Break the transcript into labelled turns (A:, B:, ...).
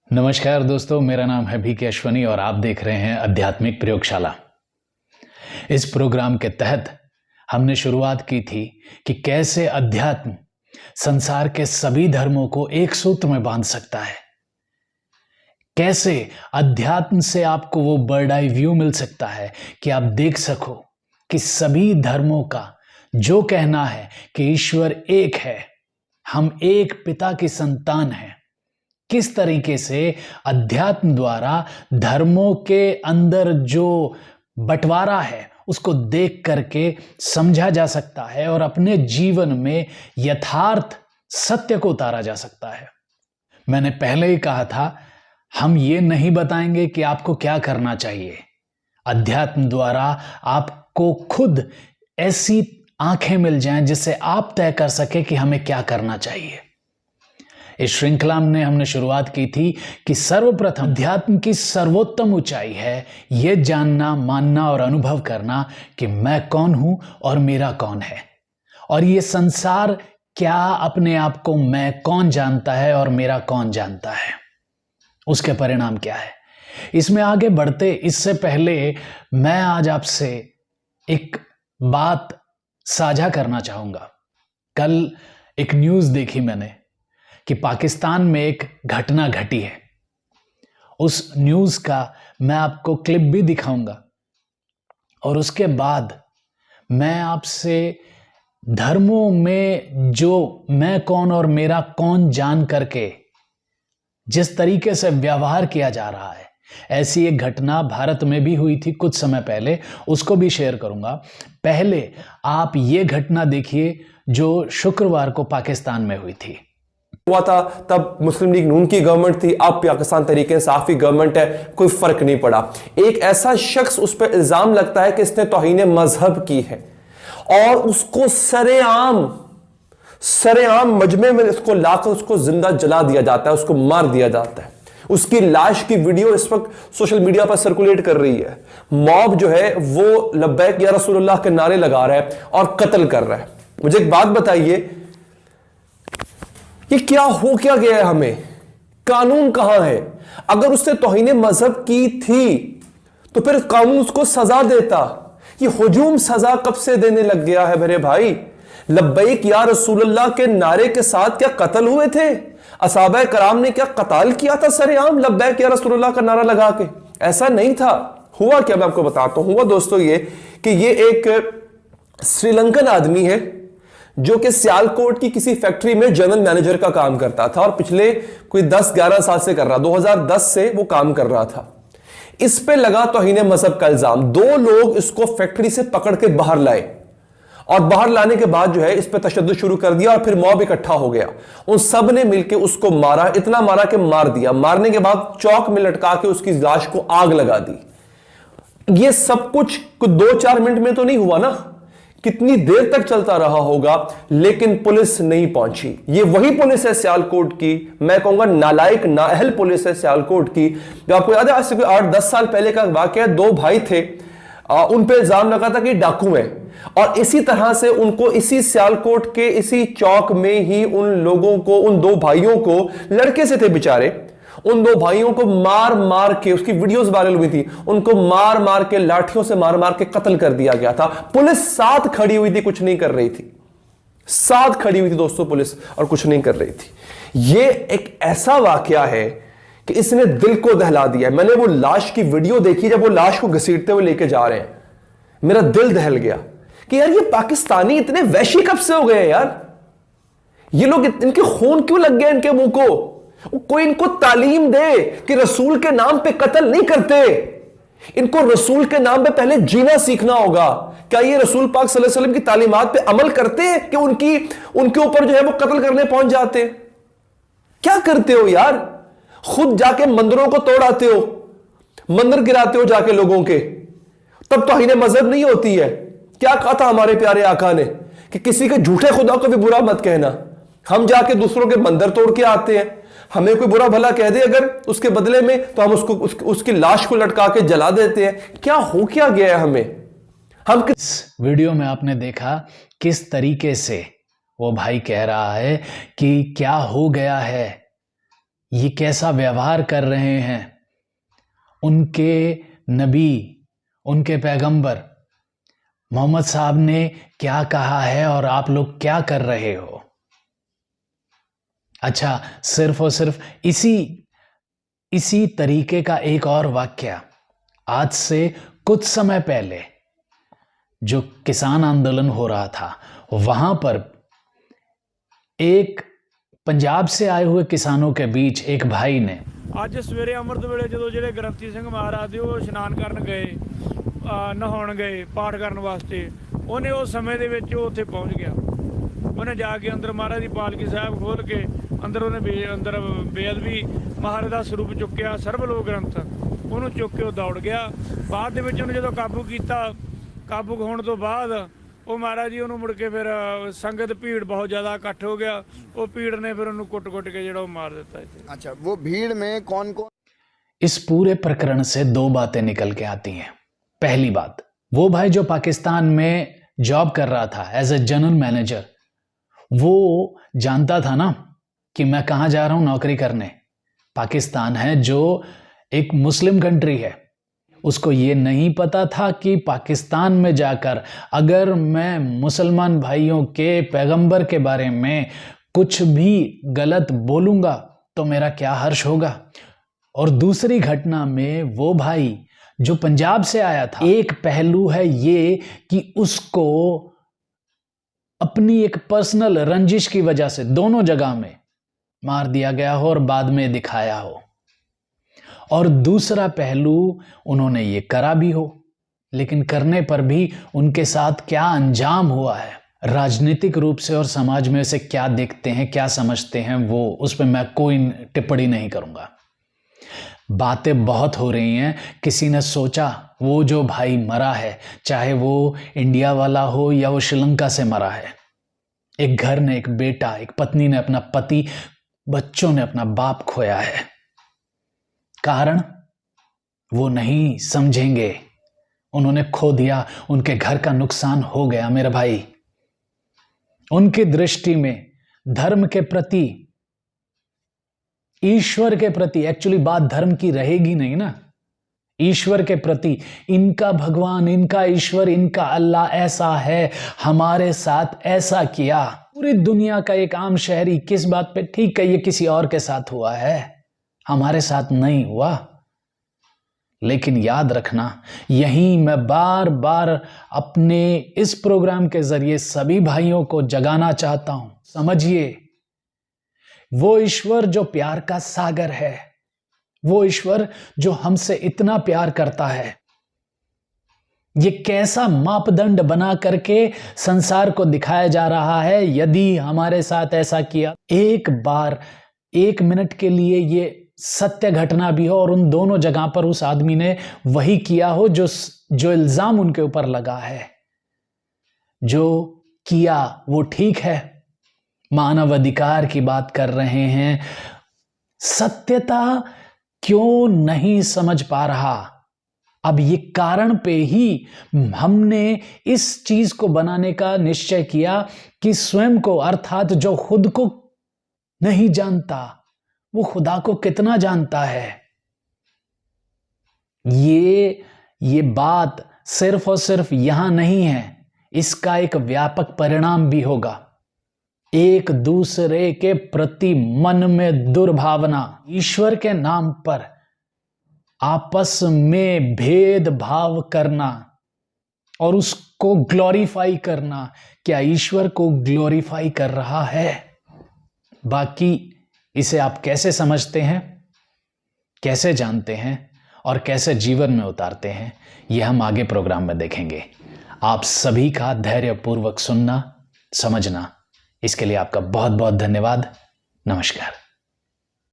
A: नमस्कार दोस्तों, मेरा नाम है बीके अश्वनी और आप देख रहे हैं आध्यात्मिक प्रयोगशाला। इस प्रोग्राम के तहत हमने शुरुआत की थी कि कैसे अध्यात्म संसार के सभी धर्मों को एक सूत्र में बांध सकता है, कैसे अध्यात्म से आपको वो बर्ड आई व्यू मिल सकता है कि आप देख सको कि सभी धर्मों का जो कहना है कि ईश्वर एक है, हम एक पिता की संतान हैं, किस तरीके से अध्यात्म द्वारा धर्मों के अंदर जो बंटवारा है उसको देख करके समझा जा सकता है और अपने जीवन में यथार्थ सत्य को उतारा जा सकता है। मैंने पहले ही कहा था, हम ये नहीं बताएंगे कि आपको क्या करना चाहिए। अध्यात्म द्वारा आपको खुद ऐसी आंखें मिल जाएं जिससे आप तय कर सके कि हमें क्या करना चाहिए। इस श्रृंखला में हमने शुरुआत की थी कि सर्वप्रथम अध्यात्म की सर्वोत्तम ऊंचाई है यह जानना, मानना और अनुभव करना कि मैं कौन हूं और मेरा कौन है, और ये संसार क्या अपने आप को मैं कौन जानता है और मेरा कौन जानता है, उसके परिणाम क्या है। इसमें आगे बढ़ते इससे पहले मैं आज आपसे एक बात साझा करना चाहूंगा। कल एक न्यूज़ देखी मैंने कि पाकिस्तान में एक घटना घटी है। उस न्यूज़ का मैं आपको क्लिप भी दिखाऊंगा और उसके बाद मैं आपसे धर्मों में जो मैं कौन और मेरा कौन जान करके जिस तरीके से व्यवहार किया जा रहा है, ऐसी एक घटना भारत में भी हुई थी कुछ समय पहले, उसको भी शेयर करूंगा। पहले आप ये घटना देखिए जो शुक्रवार को पाकिस्तान में हुई थी।
B: हुआ था तब मुस्लिम लीग नून की गवर्नमेंट थी, अब पाकिस्तान तरीके इंसाफ गवर्नमेंट है, कोई फर्क नहीं पड़ा। एक ऐसा शख्स उस पर इल्जाम लगता है कि इसने तौहीन मजहब की है और उसको सरेआम मजमे में इसको लाकर उसको जिंदा जला दिया जाता है, उसको मार दिया जाता है। उसकी लाश की वीडियो इस वक्त सोशल मीडिया पर सर्कुलेट कर रही है। मॉब जो है वो लब्बैक या रसूलुल्लाह के नारे लगा रहा है और कत्ल कर रहा है। मुझे एक बात बताइए, ये क्या गया है? हमें कानून कहां है? अगर उसने तौहीन मजहब की थी तो फिर कानून उसको सजा देता। ये हुजूम सजा कब से देने लग गया है मेरे भाई? लब्बैक या रसूलुल्लाह के नारे के साथ क्या कत्ल हुए थे? असहाबा कराम ने क्या कत्ल किया था सरेआम लब्बैक या रसूलुल्लाह का नारा लगा के? ऐसा नहीं था। हुआ क्या, मैं आपको बताता हूं। हुआ दोस्तों ये कि ये एक श्रीलंकन आदमी है जो कि सियालकोट की किसी फैक्ट्री में जनरल मैनेजर का काम करता था और पिछले कोई 10-11 साल से कर रहा, 2010 से वो काम कर रहा था। इस पे लगा तौहीन मजहब का इल्जाम। 2 लोग इसको फैक्ट्री से पकड़ के बाहर लाए और बाहर लाने के बाद जो है इस पे तशद्दुद शुरू कर दिया और फिर मॉब इकट्ठा हो गया। उन सब ने मिलकर उसको मारा, इतना मारा कि मार दिया। मारने के बाद चौक में लटका के उसकी लाश को आग लगा दी। ये सब कुछ 2-4 मिनट में तो नहीं हुआ ना, कितनी देर तक चलता रहा होगा, लेकिन पुलिस नहीं पहुंची। ये वही पुलिस है सियालकोट की, मैं कहूंगा नालायक नाअहल पुलिस है सियालकोट की। जो आपको याद है आज से 8-10 साल पहले का वाकया, 2 भाई थे, उन पे इल्जाम लगा था कि डाकू हैं और इसी तरह से उनको इसी सियालकोट के इसी चौक में ही उन लोगों को, उन 2 भाइयों को, लड़के से थे बेचारे, उन 2 भाइयों को मार मार के, उसकी वीडियोस वायरल हुई थी, उनको मार मार के, लाठियों से मार मार के कत्ल कर दिया गया था। पुलिस साथ खड़ी हुई थी, कुछ नहीं कर रही थी। साथ खड़ी हुई थी दोस्तों पुलिस और कुछ नहीं कर रही थी। यह एक ऐसा वाकया है कि इसने दिल को दहला दिया। मैंने वो लाश की वीडियो देखी, जब वो लाश को घसीटते हुए लेके जा रहे हैं, मेरा दिल दहल गया कि यार ये पाकिस्तानी इतने वैशी कब से हो गए यार? ये लोग, इनके खून क्यों लग गया इनके मुंह को? कोई इनको तालीम दे कि रसूल के नाम पे कत्ल नहीं करते। इनको रसूल के नाम पे पहले जीना सीखना होगा। क्या ये रसूल पाक सल्लल्लाहु अलैहि वसल्लम की तालीमात पे अमल करते हैं कि उनके ऊपर जो है वो कत्ल करने पहुंच जाते? क्या करते हो यार? खुद जाके मंदिरों को तोड़ आते हो, मंदिर गिराते हो जाके लोगों के, तब तौहीन मजहब नहीं होती है? क्या कहा था हमारे प्यारे आका ने कि किसी के झूठे खुदा को भी बुरा मत कहना। हम जाके दूसरों के मंदिर तोड़ के आते हैं, हमें कोई बुरा भला कह दे अगर उसके बदले में, तो हम उसकी लाश को लटका के जला देते हैं। क्या गया है हमें? हम
A: इस वीडियो में आपने देखा किस तरीके से वो भाई कह रहा है कि क्या हो गया है, ये कैसा व्यवहार कर रहे हैं उनके नबी, उनके पैगंबर मोहम्मद साहब ने क्या कहा है और आप लोग क्या कर रहे हो। अच्छा, सिर्फ और सिर्फ इसी तरीके का एक और वाक्य आज से कुछ समय पहले जो किसान आंदोलन हो रहा था, वहां पर एक पंजाब से आए हुए किसानों के बीच एक भाई ने
C: ਅੱਜ ਸਵੇਰੇ ਅੰਮ੍ਰਿਤ ਵੇਲੇ ਜਦੋਂ ਜਿਹੜੇ ਗ੍ਰੰਥੀ ਸਿੰਘ ਮਹਾਰਾਜ ਦੇ ਉਹ ਇਸ਼ਨਾਨ ਕਰਨ ਗਏ, ਨਹਾਉਣ ਗਏ ਪਾਠ ਕਰਨ ਵਾਸਤੇ, ਉਹਨੇ ਉਸ ਸਮੇਂ ਦੇ ਵਿੱਚ ਉਹ ਉੱਥੇ ਪਹੁੰਚ ਗਿਆ। ਉਹਨੇ ਜਾ ਕੇ ਅੰਦਰ ਮਹਾਰਾਜ ਦੀ ਪਾਲਕੀ ਸਾਹਿਬ ਖੋਲ ਕੇ ਅੰਦਰ ਉਹਨੇ ਅੰਦਰ ਬੇਅਦਬੀ ਮਹਾਰਾਜ ਦਾ ਸਰੂਪ ਚੁੱਕਿਆ, ਸਰਬ ਲੋਕ ਗ੍ਰੰਥ ਉਹਨੂੰ ਚੁੱਕ ਕੇ ਉਹ ਦੌੜ ਗਿਆ। ਬਾਅਦ ਦੇ ਵਿੱਚ ਉਹਨੂੰ ਜਦੋਂ ਕਾਬੂ ਕੀਤਾ, ਕਾਬੂ ਹੋਣ ਤੋਂ ਬਾਅਦ ਉਹ ਮਹਾਰਾਜ ਜੀ ਉਹਨੂੰ ਮੁੜ ਕੇ ਫਿਰ ਸੰਗਤ ਭੀੜ ਬਹੁਤ ਜ਼ਿਆਦਾ ਇਕੱਠ ਹੋ ਗਿਆ, ਉਹ ਭੀੜ ਨੇ ਫਿਰ ਉਹਨੂੰ ਕੁੱਟ-ਕੁੱਟ ਕੇ ਜਿਹੜਾ ਉਹ ਮਾਰ ਦਿੱਤਾ ਇੱਥੇ।
D: अच्छा, वो भीड़ में कौन कौन?
A: इस पूरे प्रकरण से दो बातें निकल के आती हैं। पहली बात, वो भाई जो पाकिस्तान में जॉब कर रहा था एज ए जनरल मैनेजर, वो जानता था ना कि मैं कहाँ जा रहा हूं नौकरी करने। पाकिस्तान है जो एक मुस्लिम कंट्री है, उसको ये नहीं पता था कि पाकिस्तान में जाकर अगर मैं मुसलमान भाइयों के पैगंबर के बारे में कुछ भी गलत बोलूंगा तो मेरा क्या हर्ष होगा। और दूसरी घटना में वो भाई जो पंजाब से आया था, एक पहलू है ये कि उसको अपनी एक पर्सनल रंजिश की वजह से दोनों जगह में मार दिया गया हो और बाद में दिखाया हो, और दूसरा पहलू उन्होंने ये करा भी हो, लेकिन करने पर भी उनके साथ क्या अंजाम हुआ है, राजनीतिक रूप से और समाज में उसे क्या देखते हैं, क्या समझते हैं, वो उस पर मैं कोई टिप्पणी नहीं करूंगा। बातें बहुत हो रही हैं। किसी ने सोचा वो जो भाई मरा है, चाहे वो इंडिया वाला हो या वो श्रीलंका से मरा है, एक घर ने एक बेटा, एक पत्नी ने अपना पति, बच्चों ने अपना बाप खोया है। कारण वो नहीं समझेंगे, उन्होंने खो दिया, उनके घर का नुकसान हो गया। मेरे भाई, उनकी दृष्टि में धर्म के प्रति, ईश्वर के प्रति, एक्चुअली बात धर्म की रहेगी नहीं ना, ईश्वर के प्रति, इनका भगवान, इनका ईश्वर, इनका अल्लाह ऐसा है, हमारे साथ ऐसा किया। पूरी दुनिया का एक आम शहरी किस बात पे, ठीक है ये किसी और के साथ हुआ है, हमारे साथ नहीं हुआ। लेकिन याद रखना, यहीं मैं बार बार अपने इस प्रोग्राम के जरिए सभी भाइयों को जगाना चाहता हूं। समझिए, वो ईश्वर जो प्यार का सागर है, वो ईश्वर जो हमसे इतना प्यार करता है, ये कैसा मापदंड बना करके संसार को दिखाया जा रहा है। यदि हमारे साथ ऐसा किया, एक बार, एक मिनट के लिए ये सत्य घटना भी हो और उन दोनों जगह पर उस आदमी ने वही किया हो जो इल्जाम उनके ऊपर लगा है, जो किया वो ठीक है, मानव अधिकार की बात कर रहे हैं, सत्यता क्यों नहीं समझ पा रहा। अब ये कारण पे ही हमने इस चीज को बनाने का निश्चय किया कि स्वयं को, अर्थात जो खुद को नहीं जानता वो खुदा को कितना जानता है। ये बात सिर्फ और सिर्फ यहां नहीं है, इसका एक व्यापक परिणाम भी होगा। एक दूसरे के प्रति मन में दुर्भावना, ईश्वर के नाम पर आपस में भेदभाव करना और उसको ग्लोरीफाई करना, क्या ईश्वर को ग्लोरीफाई कर रहा है? बाकी इसे आप कैसे समझते हैं, कैसे जानते हैं और कैसे जीवन में उतारते हैं, यह हम आगे प्रोग्राम में देखेंगे। आप सभी का धैर्यपूर्वक सुनना, समझना, इसके लिए आपका बहुत बहुत धन्यवाद। नमस्कार।